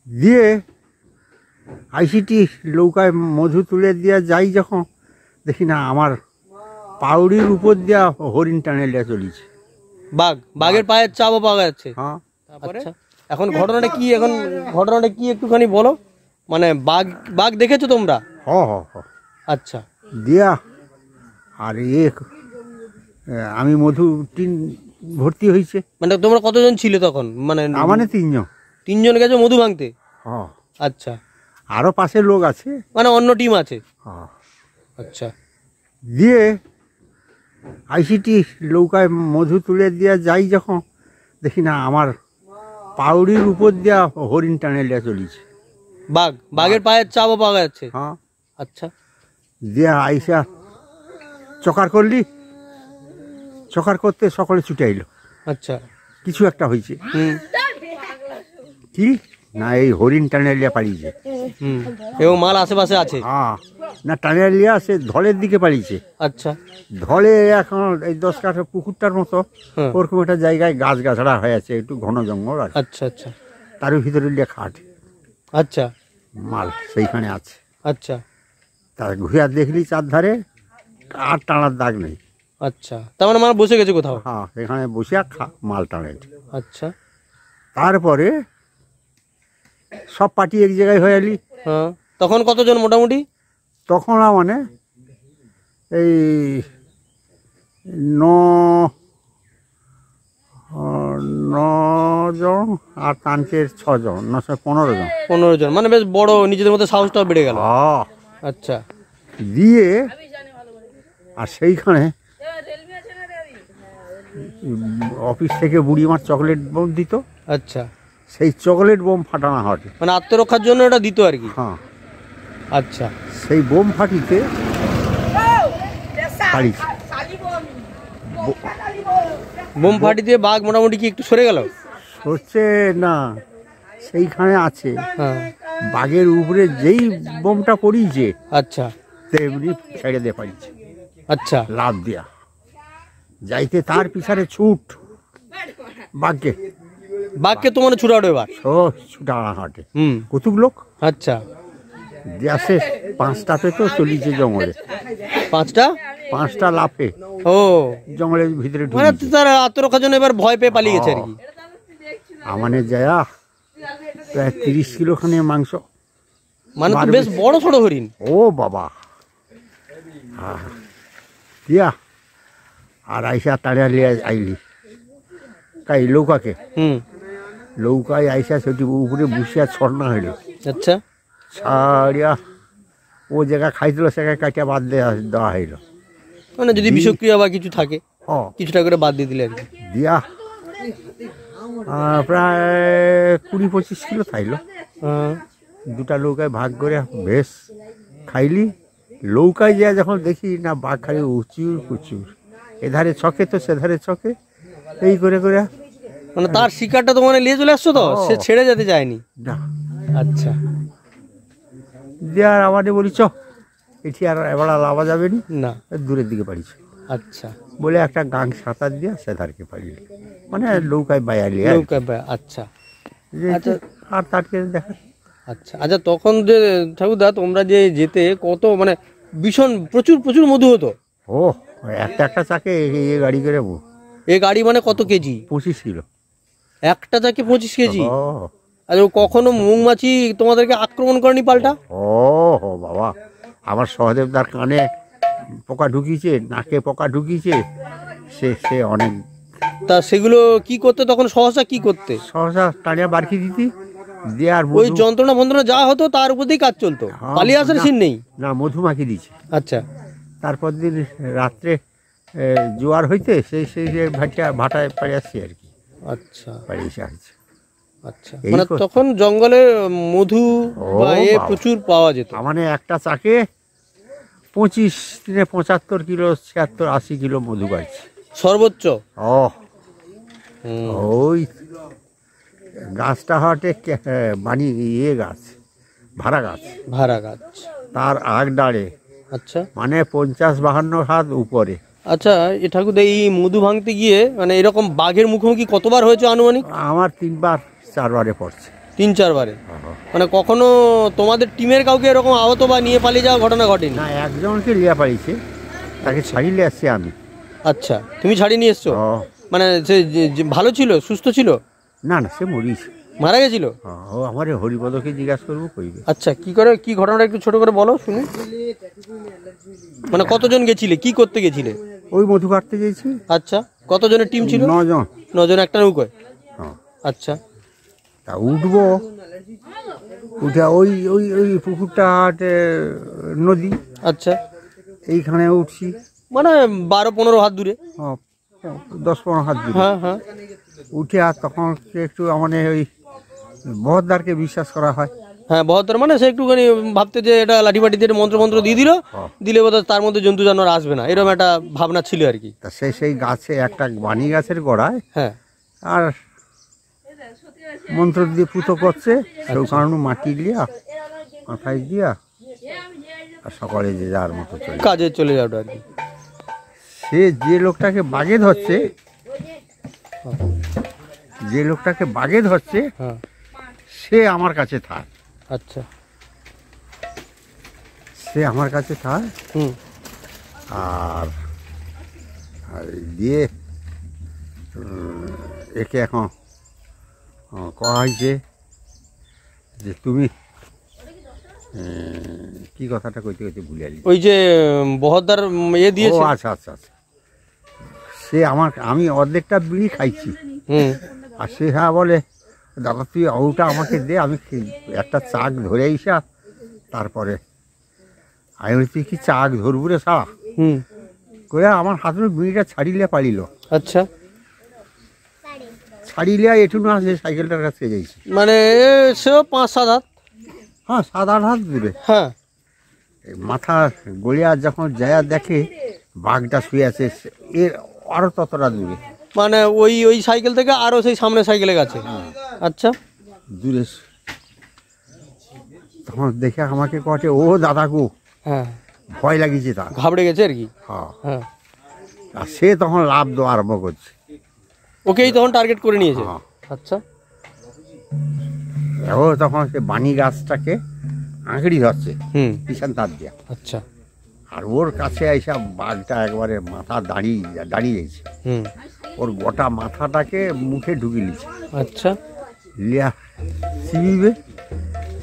দিয়ে আইসিটি নৌকায় মধু তুলে দিয়ে যাই যখন দেখি না আমার পাউড়ির উপর দিয়া হরিণ টানে লিয়া চলিছে। বাঘের পায়ের চাপও পাওয়া যাচ্ছে। হ্যাঁ। তারপরে এখন ঘটনাটা কি একটুখানি বলো, মানে বাঘ দেখেছো তোমরা? হ হ হ। আচ্ছা। দিয়া আর আমি মধু টিন ভর্তি হয়েছে। মানে তোমরা কতজন ছিল তখন? মানে তিনজন গেছো মধু ভাঙতে? হ্যাঁ। আচ্ছা। আরো পাশে লোক আছে, মানে অন্য টিম আছে? হ্যাঁ। আচ্ছা। দিয়ে আইসিটি নৌকায় মধু তুলে দিয়ে যাই যখন দেখি না আমার পাউড়ির উপর দিয়া হরিণ টানে লিয়া চলিছে। বাঘের পায়ের চাপও পাওয়া যাচ্ছে? হ্যাঁ। আচ্ছা। দিয়া আইসা চকার করলি, চকার করতে সকলে ছুটে আইলো। আচ্ছা। কিছু একটা হয়েছে। কি না এই হরিণ টানে লিয়া পালিয়েছে। এবং মাল আশেপাশে আছে? হ্যাঁ। না টানে লিয়া সে ধলের দিকে পালিয়েছে। আচ্ছা। ধলে এখন এই 10 কাঠা পুকুরটার মতো ওরকম একটা জায়গায় গাছ গাছড়া হয়ে আছে, একটু ঘন জঙ্গল আছে। আচ্ছা আচ্ছা। তার ভিতরে লিয়া খাট। আচ্ছা। মাল সেইখানে আছে। আচ্ছা, তার ঘুরে দেখলি চারধারে আর টানার দাগ নেই। আচ্ছা, তার মানে মাল বসে গেছে কোথাও? হ্যাঁ, এখানে বসে মাল টানে। আচ্ছা, তারপরে সব পার্টি এক জায়গায় হয়ে এলি। হ্যাঁ, তখন কতজন মোটামুটি? তখন মানে এই 9 জন আর তানকের 6 জন, 15 জন। 15 জন, মানে বেশ বড়, নিজেদের মধ্যে সাহসটাও বেড়ে গেল। আচ্ছা, দিয়ে আর সেইখানে অফিস থেকে বুড়িমার চকলেট বোম দিত। আচ্ছা, সেই চকলেট বোম ফাটানো হয়, মানে আত্মরক্ষার জন্য এটা দিত আর কি। হ্যাঁ, আচ্ছা, সেই বোম ফাটিতে বোম ফাটি দিয়ে বাঘ মোটামুটি কি একটু সরে গেল? সরছে না, সেইখানে আছে। হ্যাঁ, বাঘের উপরে যেই বোমটা পড়িয়েছে, আচ্ছা, তেমনি ছেড়ে দিয়ে পারিছে। আচ্ছা, লাভ দিয়া যাইতে তার পিছনে ছুট বাঘকে তো মানে ছুটাও এবার ছুটা হাঁটে। কতুক লোক। আচ্ছা, দেশে 5টাতে তো চলিছে জঙ্গলে, 5টা লাফে ও জঙ্গলের ভিতরে মানে তার আত্মরক্ষার জন্য এবার ভয় পেয়ে পালিয়ে গেছে আর কি। আমানে যায়া প্রায় 30 কিলো খানি মাংস, মানে তো বেশ বড় ছোট হরিণ। ও বাবা, দিয়া আর আইসা তাড়িয়া লিয়া আইলি তাই লৌকাকে, লৌকায় আইসা সেটি উপরে বসিয়া ছড়না হইল। আচ্ছা, ছাড়িয়া ও জায়গা খাইছিল সেখানে কাটিয়া বাদ দেওয়া হইল, মানে যদি বিষক্রিয়া বা কিছু থাকে কিছুটা করে বাদ দিয়ে দিলে আর কি। দিয়া প্রায় 20-25 কিলো খাইল। দুটা নৌকায় ভাগ করে বেশ খাইলি। নৌকায় যা যখন দেখি না বাঘ খালি উঁচুর কুচুর, এধারে ছকে তো সেধারে ছকে, এই করে করে মানে তার শিকারটা তো মানে নিয়ে চলে আসছো তো, সে ছেড়ে যেতে চায়নি না। আচ্ছা, দিয়ে আর আমাদের বলি চ এটি আর এবার লাভা যাবে না, দূরের দিকে পারিস। আচ্ছা, বলে একটা গাং সাঁতার দিয়া সেধারকে পারিলি, মানে নৌকায় বাইয়ালি। আচ্ছা, আর তারকে দেখা। আচ্ছা, আচ্ছা, তখন যে ঠাকুরদা তোমরা যে যেতে কত মানে ভীষণ প্রচুর প্রচুর মধু হতো? ও একটা চাকে এ গাড়ি করে, এ গাড়ি মানে কত কেজি? 25 কিলো একটা চাকে 25 কেজি। আর কখনো মৌমাছি তোমাদেরকে আক্রমণ করেনি পাল্টা? ও বাবা, আমার সহদেবদার কানে পোকা ঢুকিয়েছে, নাকে পোকা ঢুকিয়েছে, সে অনেক। তা সেগুলো কি করতে তখন? সহসা কি করতে? সহসা টানিয়া বারকি দিতি, দিয়ে আর ওই যন্ত্রণা বন্ত্রণা যা হতো তার উপর দিয়ে কাজ চলতো, পালিয়ে আসার সিন নেই না। মধুমাখি দিচ্ছে। আচ্ছা, তারপর দিন রাত্রে জোয়ার হইতে সেই ভাটায় পাড়ে আসছি আর কি। আচ্ছা, পাড়িয়ে আসছে। আচ্ছা, মানে তখন জঙ্গলে মধু প্রচুর পাওয়া যেত। মানে একটা চাকে 25 দিনে 75 কিলো, 76-80 কিলো মধু পাইছে সর্বোচ্চ। ওই গাছটা হটে বানি গাছ, ভাড়া গাছ, তার আগ ডাড়ে। আচ্ছা, মানে 50-52 হাত উপরে। আচ্ছা, এ ঠাকুর এই মধু ভাঙতে গিয়ে মানে এরকম বাঘের মুখোমুখি কতবার হয়েছে আনুমানিক? আমার 3-4 বারে পড়ছে। 3-4 বারে? মানে কখনো তোমাদের টিমের কাউকে এরকম আহত বা নিয়ে পালিয়ে যাওয়া ঘটনা ঘটেনি? না, একজনকে লিয়া পাইছে, তাকে ছাড়িয়ে আসছি আমি। আচ্ছা, তুমি ছাড়িয়ে নিয়ে এসছো? ও মানে সে যে ভালো ছিল, সুস্থ ছিল? না না, সে মরিয়েছে। মারা গেছিল? ও আমার হরিপদকে জিজ্ঞাসা করবো, কইবে। আচ্ছা, কি করে, কি ঘটনাটা একটু ছোট করে বলো শুনি। মানে কতজন গেছিলে, কি করতে গেছিলে? ওই মধু কাটতে গেছি। আচ্ছা, কতজনের টিম ছিল? 9 জন। 9 জন একটা নৌকোয়? হ্যাঁ। আচ্ছা, তা উঠবো, উঠে ওই ওই ওই পুকুরটা নদী, আচ্ছা, এইখানে উঠছি। মানে 12-15 হাত দূরে? 10-15 হাত দূরে। হ্যাঁ হ্যাঁ। উঠে আর তখন একটু আমাদের ওই বহদ্দারকে বিশ্বাস করা হয়। হ্যাঁ, বহত্তর মানে সে একটুখানি ভাবতে যে এটা লাঠিবাটি দিয়ে মন্ত্র দিয়ে দিল, দিলে বোধহয় তার মধ্যে জন্তু জানোয়ার আসবে না, এরকম একটা ভাবনা ছিল আর কি। তা সেই গাছে একটা বানি গাছের গোড়ায় হ্যাঁ। আর মন্ত্র দিয়ে পুতো করছে, সেই কারণে মাটি দিয়া মাথায় দিয়া আর সকালে যে যার মতো চলে কাজে চলে যাওয়াটা আর কি। সে যে লোকটাকে বাগে ধরছে, যে লোকটাকে বাগে ধরছে হ্যাঁ। সে আমার কাছে থাক, আচ্ছা। সে আমার কাছে থাক। হুম। আর দিয়ে একে এখন কয়া হয়েছে যে তুমি কি কথাটা কইতে কইতে ভুলে গেলি। ওই যে বহদ্দার দিয়েছে। ও আচ্ছা আচ্ছা আচ্ছা, সে আমি অর্ধেকটা বিড়ি খাইছি। হুম। আর সে হ্যাঁ বলে, দাদা তুই ওটা আমাকে দে, আমি একটা চাক ধরে আইসা তারপরে। আমি বলি তুই কি চাক ধরবু রে সারা? হুম। কইয়া আমার হাতের বিড়িটা ছাড়িলে পারিল। আচ্ছা, ছাড়িলে এটু না, সে সাইকেলটার কাছে যাইছি। মানে সেও 5-7 হাত? হ্যাঁ, 7-8 হাত দূরে। হ্যাঁ। মাথা গড়িয়া যখন যায় দেখে বাঘটা শুয়ে আছে, এর আরো ততটা দূরে, মানে ওই ওই সাইকেল থেকে আরো সেই সামনে সাইকেলে গেছে? আচ্ছা। দূরে। তখন দেখে আমাকে কটে, ও দাদা গো, হ্যাঁ। ভয় লাগিয়েছে তার, ঘাবড়ে গেছে আর কি? হ্যাঁ। হ্যাঁ। আর সে তখন লাভ দেওয়া আরম্ভ করছে। ওকেই তখন টার্গেট করে নিয়েছে? হ্যাঁ। আচ্ছা। ও তখন সে বানি গাছটাকে আঁকড়ি ধরছে হুম। পিছন তার দিয়া। আচ্ছা। আর ওর কাছে আইসা বাঘটা একবারে মাথা দাঁড়িয়েছে। হুম। ওর গোটা মাথাটাকে মুখে ঢুকে নিয়েছে। আচ্ছা। লিয়া চিবিবে,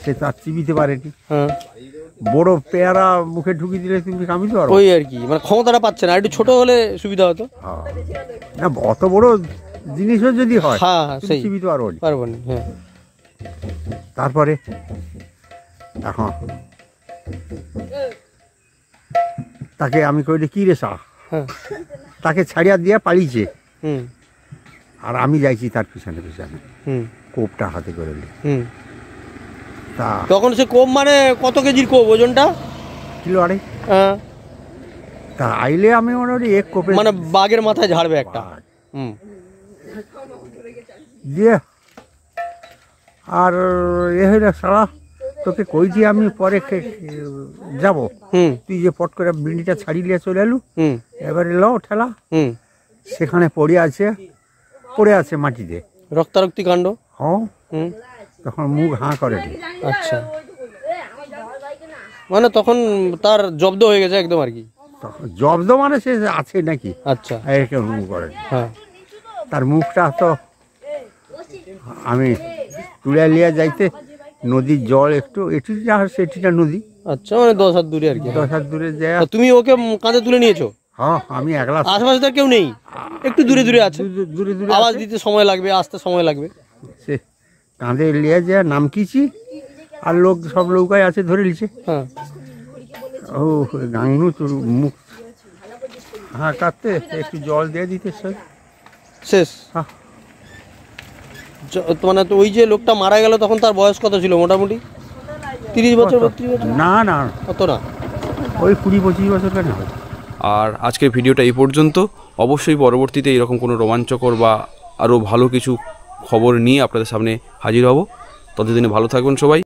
সে তার চিবিতে পারেনি। হ্যাঁ। বড় পেয়ারা মুখে ঢুকি দিলে তুমি কামিতে পারো? ওই আর কি, মানে ক্ষমতাটা পাচ্ছে না, একটু ছোট হলে সুবিধা হতো। হ্যাঁ। না, অত বড় জিনিসও যদি হয়, হ্যাঁ হ্যাঁ, সেই চিবিতে পারো। পারবো না। হ্যাঁ। তারপরে এখন তাকে আমি কইলে কি রে সা, হ্যাঁ। তাকে ছাড়িয়া দিয়া পালিয়েছে। হুম। আর আমি যাইছি তার পিছনে পিছনে, হুম। কোপটা হাতে করে নিয়ে। হুম। তা তখন সে কোপ মানে কত কেজির কোপ ওজনটা? কিলো আড়াই। হ্যাঁ। তা আইলে আমি মোটামুটি এক কোপে মানে বাঘের মাথায় ঝাড়বে একটা। হুম। দিয়ে আর এ হইলে সারা তোকে কইছি আমি পরে যাব, হুম। তুই যে পট করে বিড়িটা ছাড়িয়ে চলে এলু, হুম। এবারে লও ঠেলা। হুম। সেখানে পড়ে আছে মাটিতে, রক্তারক্তি কাণ্ড। হ্যাঁ। হুম। তখন মুখ হাঁ করে নি। আচ্ছা, মানে তখন তার জব্দ হয়ে গেছে একদম আর কি? তখন জব্দ মানে সে আছে নাকি। আচ্ছা। এরকম মুখ করে। হ্যাঁ। তার মুখটা তো আমি তুলে নিয়ে যাইতে, নদীর জল একটু এটি যা সেটিটা নদী। আচ্ছা, মানে 10 হাত দূরে আর কি? 10 হাত দূরে যায়। তা তুমি ওকে কাঁধে তুলে নিয়েছো? হ্যাঁ, আমি একলা। আশেপাশে তার কেউ নেই? একটু দূরে দূরে আছে? দূরে দূরে আওয়াজ আছে। দিতে সময় লাগবে, আসতে সময় লাগবে। সে কাঁধে নিয়ে যায় নামকিছি, আর লোক সব নৌকায় আছে ধরে নিচ্ছে। হ্যাঁ। ও গাংনু তোর মুখ হাঁ কাটতে একটু জল দিয়ে দিতে স্যার। শেষ? হ্যাঁ। মানে তো ওই যে লোকটা মারা গেল তখন তার বয়স কত ছিল মোটামুটি? 30 বছর 32 বছর? না না, কত না, ওই 20-25 বছর কেন হয়। আর আজকের ভিডিওটা এই পর্যন্ত। অবশ্যই পরবর্তীতে এরকম কোনো রোমাঞ্চকর বা আরও ভালো কিছু খবর নিয়ে আপনাদের সামনে হাজির হব। ততদিনে ভালো থাকবেন সবাই।